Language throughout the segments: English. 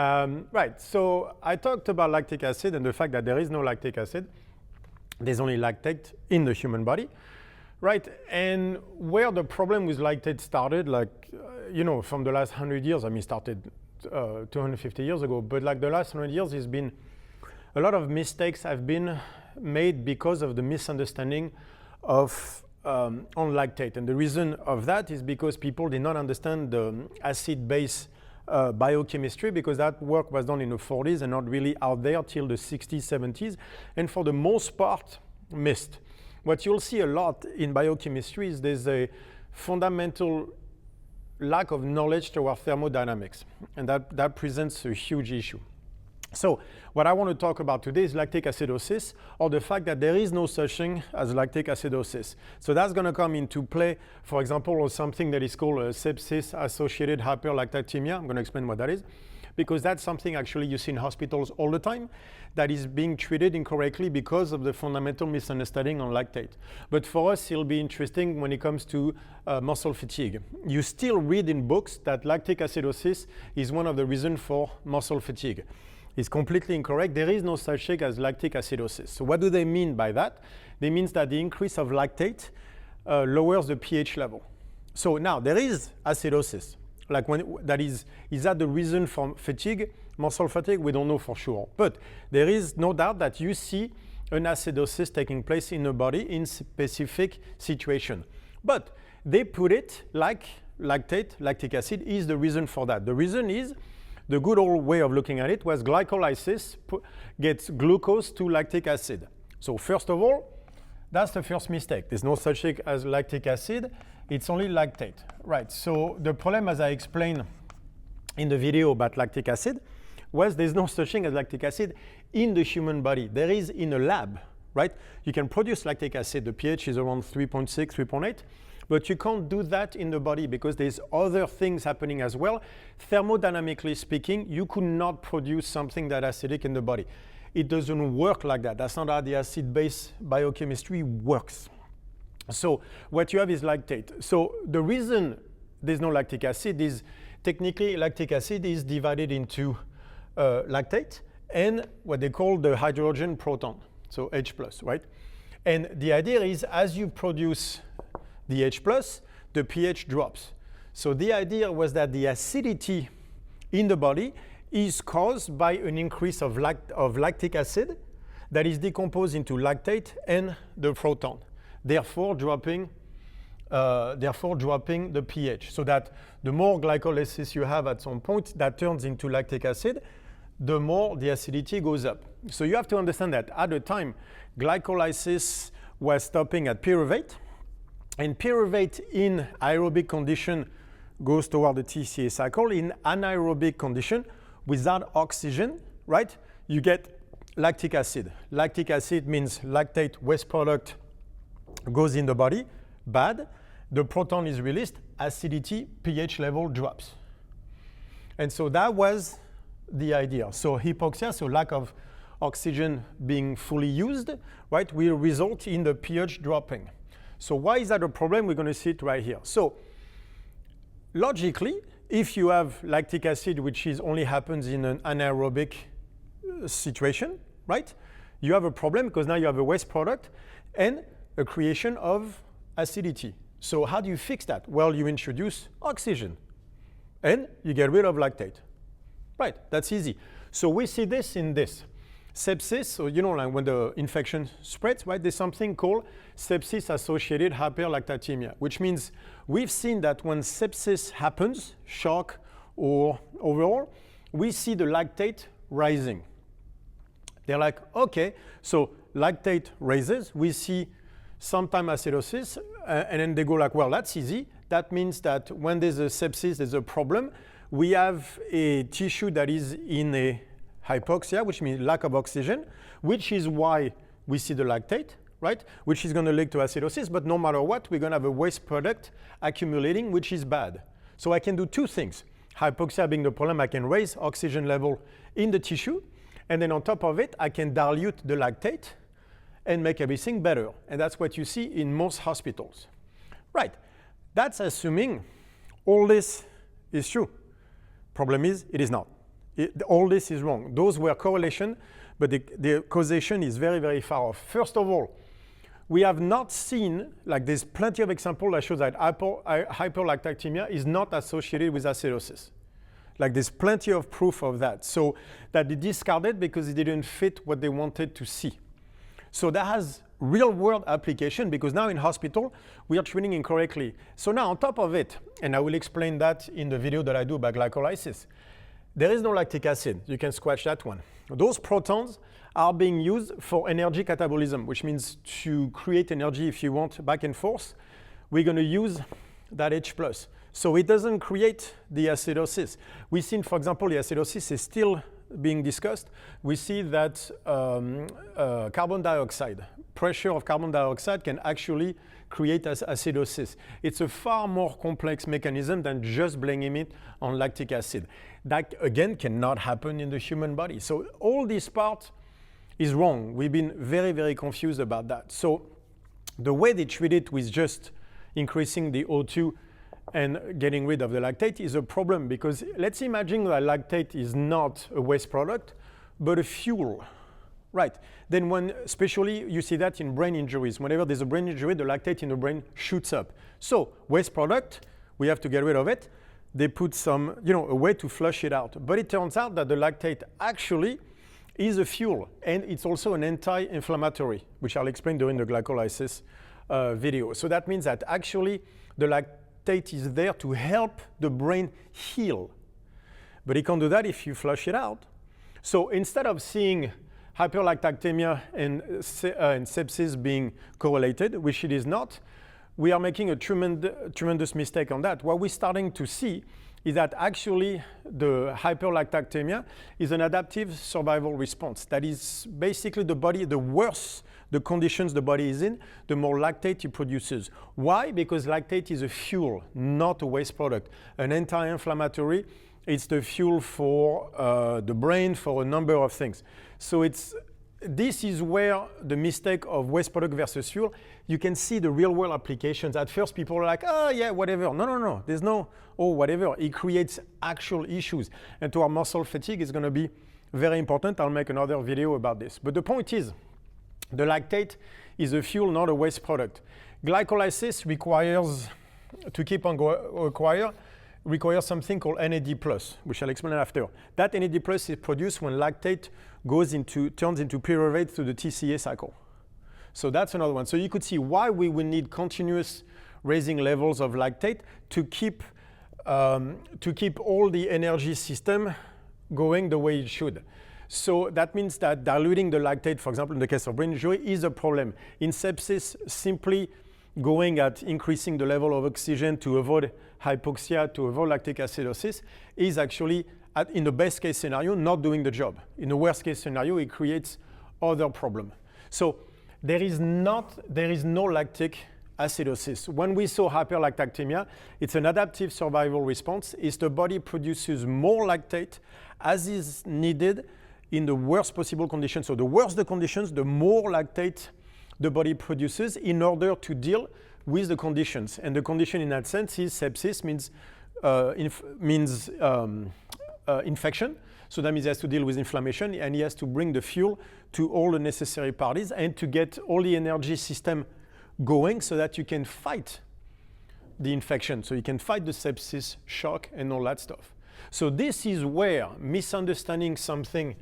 Right, so I talked about lactic acid and the fact that there is no lactic acid. There's only lactate in the human body, right? And where the problem with lactate started, from the last 100 years, started 250 years ago, but like the last 100 years, has been a lot of mistakes have been made because of the misunderstanding of on lactate. And the reason of that is because people did not understand the acid-base biochemistry, because that work was done in the 40s and not really out there till the 60s, 70s, and for the most part missed. What you'll see a lot in biochemistry is there's a fundamental lack of knowledge toward thermodynamics, and that presents a huge issue. So what I want to talk about today is lactic acidosis, or the fact that there is no such thing as lactic acidosis. So that's going to come into play, for example, on something that is called sepsis-associated hyperlactatemia. I'm going to explain what that is, because that's something actually you see in hospitals all the time that is being treated incorrectly because of the fundamental misunderstanding on lactate. But for us, it'll be interesting when it comes to muscle fatigue. You still read in books that lactic acidosis is one of the reasons for muscle fatigue. Is completely incorrect. There is no such thing as lactic acidosis. So what do they mean by that? They mean that the increase of lactate lowers the pH level. So now there is acidosis. Like is that the reason for fatigue, muscle fatigue? We don't know for sure. But there is no doubt that you see an acidosis taking place in the body in specific situation. But they put it like lactate, lactic acid is the reason for that. The reason is, the good old way of looking at it was glycolysis gets glucose to lactic acid. So first of all, that's the first mistake. There's no such thing as lactic acid. It's only lactate. Right, so the problem, as I explained in the video about lactic acid, was there's no such thing as lactic acid in the human body. There is in a lab, right? You can produce lactic acid. The pH is around 3.6, 3.8. But you can't do that in the body because there's other things happening as well. Thermodynamically speaking, you could not produce something that acidic in the body. It doesn't work like that. That's not how the acid-base biochemistry works. So what you have is lactate. So the reason there's no lactic acid is technically lactic acid is divided into lactate and what they call the hydrogen proton, so H+, right? And the idea is as you produce the H+, the pH drops. So the idea was that the acidity in the body is caused by an increase of lactic acid that is decomposed into lactate and the proton, therefore dropping the pH. So that the more glycolysis you have at some point that turns into lactic acid, the more the acidity goes up. So you have to understand that at the time, glycolysis was stopping at pyruvate, and pyruvate in aerobic condition goes toward the TCA cycle. In anaerobic condition, without oxygen, right, you get lactic acid. Lactic acid means lactate waste product goes in the body, bad. The proton is released, acidity, pH level drops. And so that was the idea. So hypoxia, so lack of oxygen being fully used, right, will result in the pH dropping. So why is that a problem? We're going to see it right here. So logically, if you have lactic acid, which only happens in an anaerobic situation, right, you have a problem because now you have a waste product and a creation of acidity. So how do you fix that? Well, you introduce oxygen and you get rid of lactate. Right, that's easy. So we see this in this. Sepsis, so like when the infection spreads, right, there's something called sepsis-associated hyperlactatemia, which means we've seen that when sepsis happens, shock or overall, we see the lactate rising. They're like, okay, so lactate raises, we see sometime acidosis, and then they go like, well, that's easy. That means that when there's a sepsis, there's a problem. We have a tissue that is in a hypoxia, which means lack of oxygen, which is why we see the lactate, right? Which is going to lead to acidosis, but no matter what, we're going to have a waste product accumulating, which is bad. So I can do two things. Hypoxia being the problem, I can raise oxygen level in the tissue, and then on top of it, I can dilute the lactate and make everything better. And that's what you see in most hospitals. Right, that's assuming all this is true. Problem is, it is not. All this is wrong. Those were correlation, but the causation is very, very far off. First of all, we have not seen, like there's plenty of examples that shows that hyperlactatemia is not associated with acidosis. Like there's plenty of proof of that. So that they discarded because it didn't fit what they wanted to see. So that has real world application because now in hospital, we are treating incorrectly. So now on top of it, and I will explain that in the video that I do about glycolysis, there is no lactic acid. You can scratch that one. Those protons are being used for energy catabolism, which means to create energy if you want back and forth. We're going to use that H+. So it doesn't create the acidosis. We've seen, for example, the acidosis is still being discussed. We see that carbon dioxide, pressure of carbon dioxide can actually create acidosis. It's a far more complex mechanism than just blaming it on lactic acid. That, again, cannot happen in the human body. So all this part is wrong. We've been very, very confused about that. So the way they treat it with just increasing the O2 and getting rid of the lactate is a problem because let's imagine that lactate is not a waste product, but a fuel, right? Then when, especially you see that in brain injuries, whenever there's a brain injury, the lactate in the brain shoots up. So waste product, we have to get rid of it. They put some, a way to flush it out. But it turns out that the lactate actually is a fuel and it's also an anti-inflammatory, which I'll explain during the glycolysis video. So that means that actually the lactate is there to help the brain heal. But it can't do that if you flush it out. So instead of seeing hyperlactatemia and sepsis being correlated, which it is not, we are making a tremendous mistake on that. What we're starting to see is that actually the hyperlactatemia is an adaptive survival response. That is basically the body, the worse the conditions the body is in, the more lactate it produces. Why? Because lactate is a fuel, not a waste product. An anti-inflammatory, it's the fuel for the brain, for a number of things. So this is where the mistake of waste product versus fuel, you can see the real world applications. At first people are like, oh yeah, whatever. No. There's no, oh, whatever. It creates actual issues. And to our muscle fatigue is gonna be very important. I'll make another video about this. But the point is, the lactate is a fuel, not a waste product. Glycolysis requires, to keep on requires something called NAD+, which I'll explain after. That NAD+ is produced when lactate turns into pyruvate through the TCA cycle. So that's another one. So you could see why we will need continuous raising levels of lactate to keep all the energy system going the way it should. So that means that diluting the lactate, for example, in the case of brain injury, is a problem. In sepsis, simply going at increasing the level of oxygen to avoid hypoxia, to avoid lactic acidosis, is actually, in the best case scenario, not doing the job. In the worst case scenario, it creates other problems. So there is no lactic acidosis. When we saw hyperlactatemia, it's an adaptive survival response. It's the body produces more lactate as is needed in the worst possible conditions. So the worse the conditions, the more lactate the body produces in order to deal with the conditions. And the condition in that sense is sepsis, means infection. So that means he has to deal with inflammation and he has to bring the fuel to all the necessary parties and to get all the energy system going so that you can fight the infection. So you can fight the sepsis, shock, and all that stuff. So this is where misunderstanding something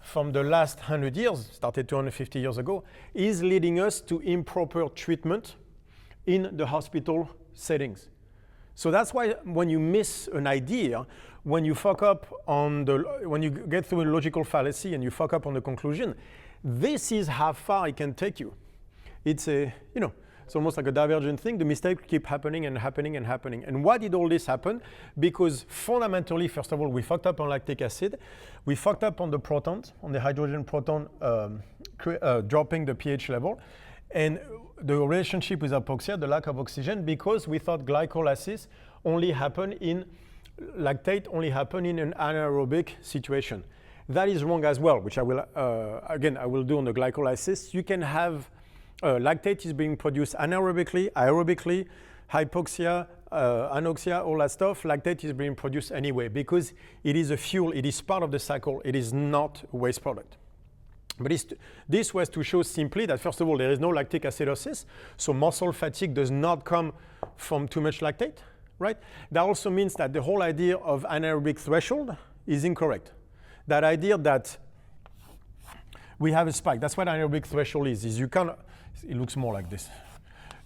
from the last 100 years, started 250 years ago, is leading us to improper treatment in the hospital settings. So that's why when you miss an idea, when you fuck up when you get through a logical fallacy and you fuck up on the conclusion, this is how far it can take you. It's it's almost like a divergent thing. The mistakes keep happening and happening and happening. And why did all this happen? Because fundamentally, first of all, we fucked up on lactic acid. We fucked up on the protons, on the hydrogen proton dropping the pH level. And the relationship with hypoxia, the lack of oxygen, because we thought glycolysis only happened in lactate, only happened in an anaerobic situation. That is wrong as well, which I will, I will do on the glycolysis. You can have lactate is being produced anaerobically, aerobically, hypoxia, anoxia, all that stuff, lactate is being produced anyway because it is a fuel, it is part of the cycle, it is not a waste product. But this was to show simply that, first of all, there is no lactic acidosis, so muscle fatigue does not come from too much lactate, right? That also means that the whole idea of anaerobic threshold is incorrect. That idea that we have a spike, that's what anaerobic threshold is you can, it looks more like this.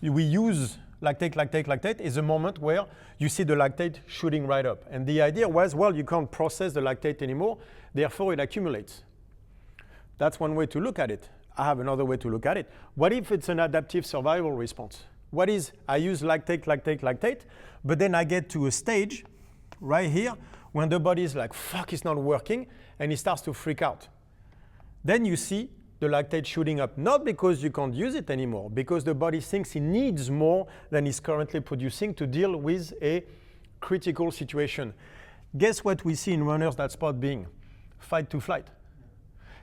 We use lactate is a moment where you see the lactate shooting right up. And the idea was, well, you can't process the lactate anymore, therefore it accumulates. That's one way to look at it. I have another way to look at it. What if it's an adaptive survival response? What is, I use lactate, but then I get to a stage right here when the body is like, fuck, it's not working, and it starts to freak out. Then you see the lactate shooting up, not because you can't use it anymore, because the body thinks it needs more than it's currently producing to deal with a critical situation. Guess what we see in runners that spot being? Fight to flight.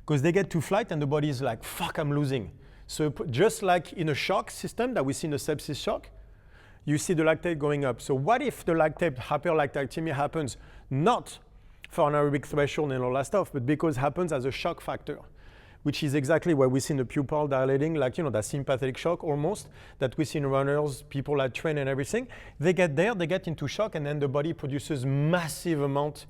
Because they get to flight and the body is like, fuck, I'm losing. So just like in a shock system that we see in a sepsis shock, you see the lactate going up. So what if the lactate hyperlactatemia happens not for anaerobic threshold and all that stuff, but because it happens as a shock factor, which is exactly what we see in the pupil dilating, like, that sympathetic shock almost, that we see in runners, people that train and everything. They get there, they get into shock, and then the body produces massive amount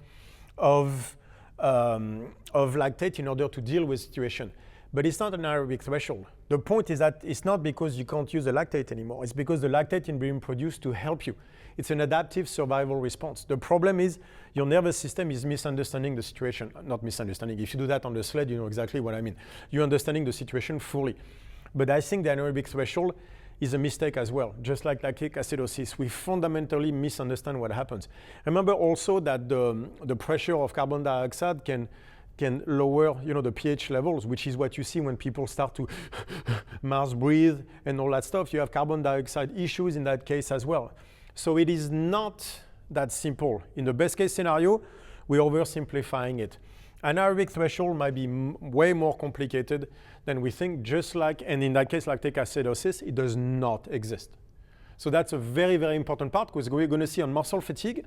of lactate in order to deal with the situation. But it's not an anaerobic threshold. The point is that it's not because you can't use the lactate anymore. It's because the lactate is being produced to help you. It's an adaptive survival response. The problem is your nervous system is misunderstanding the situation. Not misunderstanding. If you do that on the sled, you know exactly what I mean. You're understanding the situation fully. But I think the anaerobic threshold is a mistake as well. Just like lactic acidosis, we fundamentally misunderstand what happens. Remember also that the pressure of carbon dioxide can lower, the pH levels, which is what you see when people start to mouth breathe and all that stuff. You have carbon dioxide issues in that case as well. So it is not that simple. In the best case scenario, we're oversimplifying it. Anaerobic threshold might be way more complicated than we think, just like, and in that case, lactic acidosis, it does not exist. So that's a very, very important part, because we're going to see on muscle fatigue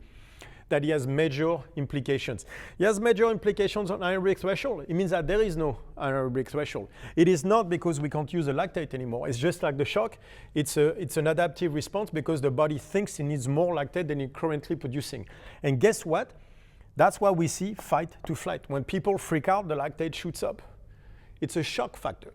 that it has major implications. It has major implications on anaerobic threshold. It means that there is no anaerobic threshold. It is not because we can't use the lactate anymore. It's just like the shock. It's an adaptive response because the body thinks it needs more lactate than it's currently producing. And guess what? That's why we see fight to flight. When people freak out, the lactate shoots up. It's a shock factor.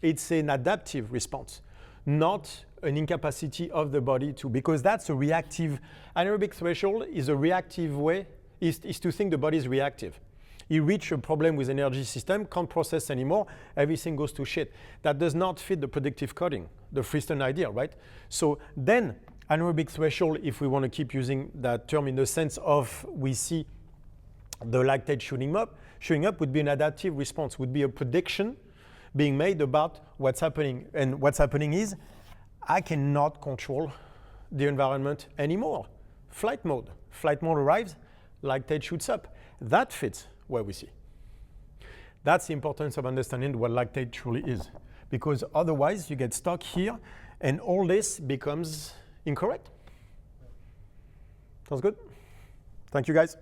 It's an adaptive response, not an incapacity of the body to, because that's a reactive. Anaerobic threshold is a reactive way, is to think the body is reactive. You reach a problem with energy system, can't process anymore, everything goes to shit. That does not fit the predictive coding, the Friston idea, right? So then anaerobic threshold, if we want to keep using that term in the sense of we see the lactate shooting up would be an adaptive response, would be a prediction being made about what's happening. And what's happening is I cannot control the environment anymore. Flight mode arrives, lactate shoots up. That fits what we see. That's the importance of understanding what lactate truly is, because otherwise you get stuck here and all this becomes incorrect. Sounds good? Thank you, guys.